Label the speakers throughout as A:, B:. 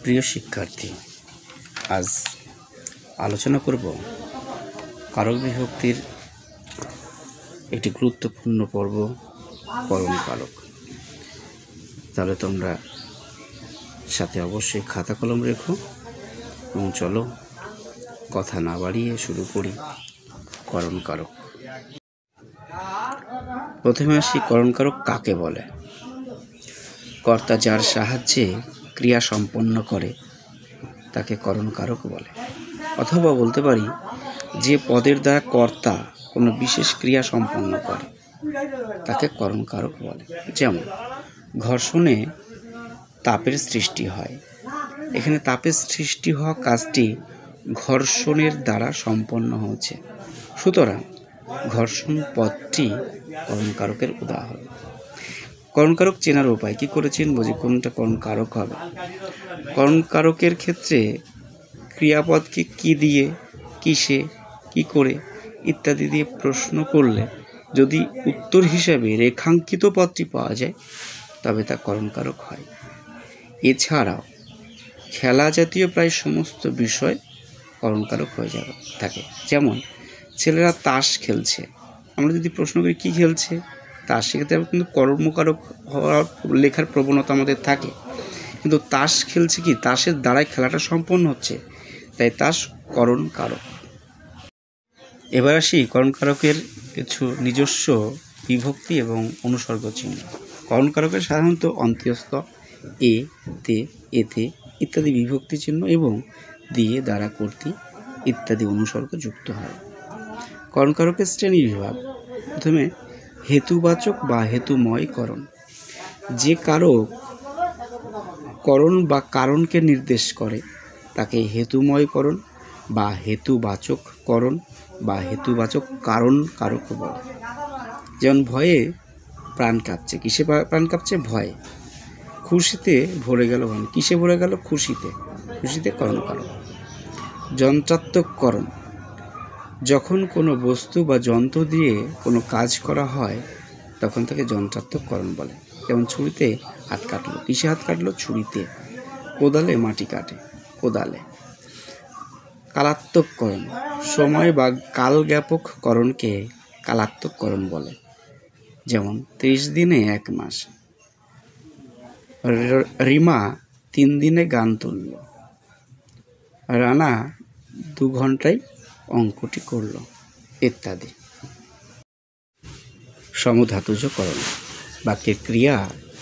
A: প্রিয় শিক্ষার্থী, আজ আলোচনা করব কারক বিভক্তির একটি গুরুত্বপূর্ণ পর্ব, করণ কারক। তাহলে তোমরা সাথে অবশ্যই খাতা কলম রেখো এবং চলো কথা না বাড়িয়ে শুরু করি করণ কারক। প্রথমে আসি, করণ কারক কাকে বলে? কর্তা যার সাহায্যে ক্রিয়া সম্পন্ন করে তাকে করণ কারক বলে। অথবা বলতে পারি, যে পদের দ্বারা কর্তা কোনো বিশেষ ক্রিয়া সম্পন্ন করে তাকে করণ কারক বলে। যেমন ঘর্ষণে তাপের সৃষ্টি হয়, এখানে তাপের সৃষ্টি হওয়া কাজটি ঘর্ষণের দ্বারা সম্পন্ন হয়েছে, সুতরাং ঘর্ষণ পদটি করণ কারকের উদাহরণ। করণ কারক চেনার উপায় কি করে চিনব যে কোনটা করণ কারক হবে? করণ কারকের ক্ষেত্রে ক্রিয়াপদকে কি দিয়ে, কিসে, কি করে ইত্যাদি দিয়ে প্রশ্ন করলে যদি উত্তর হিসাবে রেখাঙ্কিত পদটি পাওয়া যায় তবে তা করণ কারক হয়। এছাড়াও খেলা জাতীয় প্রায় সমস্ত বিষয় করণ কারক হয়ে যাবে থাকে। যেমন ছেলেরা তাস খেলছে, আমরা যদি প্রশ্ন করি কী খেলছে, তাস, সেক্ষেত্রে কিন্তু কর্মকারক হওয়ার লেখার প্রবণতা আমাদের থাকে, কিন্তু তাস খেলছে কি, তাসের দ্বারাই খেলাটা সম্পন্ন হচ্ছে, তাই তাস করণ কারক। এবার আসি করণ কারকের কিছু নিজস্ব বিভক্তি এবং অনুসর্গ চিহ্ন। করণ কারকের সাধারণত অন্ত্যস্ত এ, তে, এতে ইত্যাদি বিভক্তি চিহ্ন এবং দিয়ে, দ্বারা, কর্তৃ ইত্যাদি অনুসর্গ যুক্ত হয়। করণ কারকের শ্রেণী বিভাগ। প্রথমে হেতুবাচক বা হেতুময় করণ। যে কারক করণ বা কারণকে নির্দেশ করে তাকে হেতুময় করণ বা হেতুবাচক করণ বা হেতুবাচক কারণ কারক বলে। যেমন ভয়ে প্রাণ কাঁপছে, কিসে প্রাণ কাঁপছে? ভয়ে। খুশিতে ভরে গেল মন, কিসে ভরে গেল? খুশিতে। খুশিতে করণ কারক। যন্ত্রাত্মক করণ। যখন কোনো বস্তু বা যন্ত্র দিয়ে কোনো কাজ করা হয় তখন তাকে যন্ত্রাত্মক করণ বলে। যেমন ছুরিতে হাত কাটলো, কিসে হাত কাটলো? ছুরিতে। কোদালে মাটি কাটে, কোদালে। কালাত্মক করণ। সময় বা কাল জ্ঞাপক করণকে কালাত্মক করণ বলে। যেমন 30 দিনে 1 মাস। রিমা 3 দিনে গান তুলল, রানা 2 ঘন্টায় অঙ্কটি করল ইত্যাদি। সমধাতুজ করণ। বাক্যের ক্রিয়া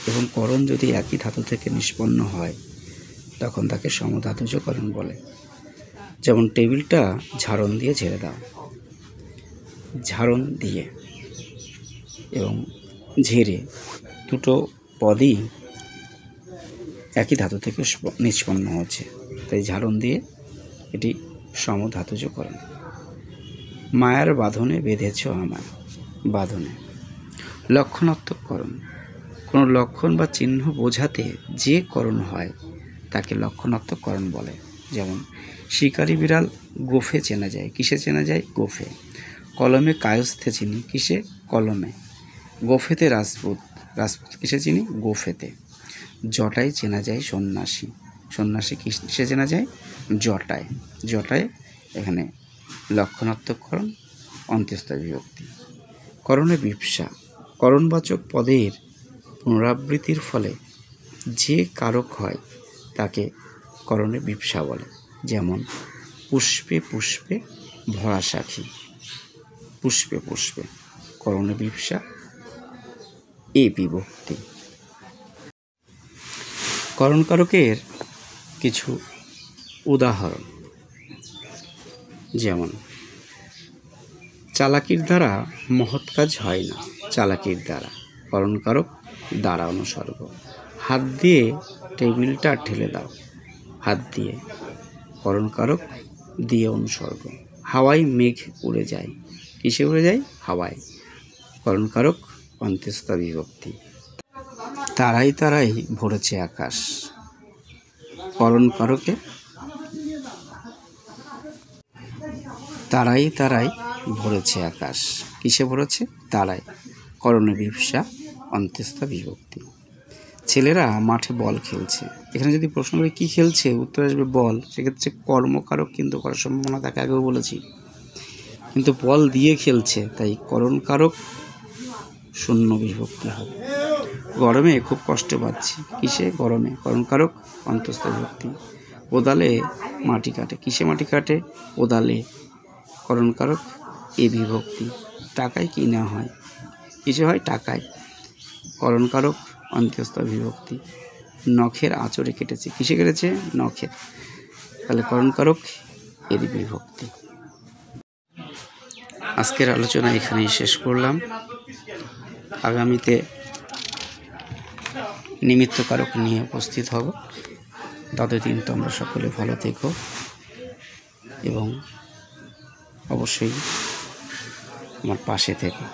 A: এবং করণ যদি একই ধাতু থেকে নিষ্পন্ন হয় তখন তাকে সমধাতুজ করণ বলে। যেমন টেবিলটা ঝাড়ন দিয়ে ঝেড়ে দাও, ঝাড়ন দিয়ে এবং ঝেড়ে দুটো পদই একই ধাতু থেকে নিষ্পন্ন হচ্ছে, তাই ঝাড়ন দিয়ে এটি সমধাতুজ করণ। মায়ার বাঁধনে বেঁধেছ আমায়, বাঁধনে। লক্ষণাত্মক করণ। কোনো লক্ষণ বা চিহ্ন বোঝাতে যে করণ হয় তাকে লক্ষণাত্মক করণ বলে। যেমন শিকারি বিড়াল গোফে চেনা যায়, কিসে চেনা যায়? গোফে। কলমে কায়স্থে চিনি, কিসে? কলমে। গোফেতে রাজপুত, রাজপুত কিসে চিনি? গোফেতে। জটায় চেনা যায় সন্ন্যাসী, সন্ন্যাসী কিসে চেনা যায়? জটায়, জটায়। এখানে লক্ষণাত্মক করণ, অন্ত্যস্ত বিভক্তি। করণে বিপসা। করণবাচক পদের পুনরাবৃত্তির ফলে যে কারক হয় তাকে করণে বিপসা বলে। যেমন পুষ্পে পুষ্পে ভরা সাখী, পুষ্পে পুষ্পে। করণে বিপসা, এ বিভক্তি। করণ কারকের কিছু উদাহরণ। যেমন চালাকির দ্বারা মহৎ কাজ হয় না, চালাকির দ্বারা। করণ কারক দ্বারা অনুসর্গ। হাত দিয়ে টেবিলটা ঠেলে দাও, হাত দিয়ে। করণ কারক দিয়ে অনুসর্গ। হাওয়ায় মেঘ উড়ে যায়, কিসে উড়ে যায়? হাওয়ায়। করণ কারক অন্ত্যস্ত বিভক্তি। তারাই তারাই ভরেছে আকাশ। করণ কারকে তারাই তারাই ভরেছে আকাশ, কিসে ভরেছে? তারাই। করণে বিপসা, অন্ত্যস্ত বিভক্তি। ছেলেরা মাঠে বল খেলছে। এখানে যদি প্রশ্ন করি কী খেলছে, উত্তর আসবে বল। সেক্ষেত্রে কর্মকারক কিন্তু করার সম্ভাবনা তাকে আগেও বলেছি, কিন্তু বল দিয়ে খেলছে, তাই করণকারক শূন্য বিভক্তি হবে। গরমে খুব কষ্ট পাচ্ছি, কিসে? গরমে। করণকারক অন্তস্থ বিভক্তি। কোদালে মাটি কাটে, কিসে মাটি কাটে? কোদালে। করণকারক এ বিভক্তি। টাকায় কিনা হয়, কিসে হয়? টাকায়। করণকারক অন্তস্থ বিভক্তি। নখের আঁচড়ে কেটেছে, কিসে কেটেছে? নখের। তাহলে করণকারক এর বিভক্তি। আজকের আলোচনা এখানেই শেষ করলাম। আগামীতে নিমিত্তকারক নিয়ে উপস্থিত হব। ততদিন তোমরা সকলে ভালো থেকো এবং অবশ্যই আমার পাশে থেকো।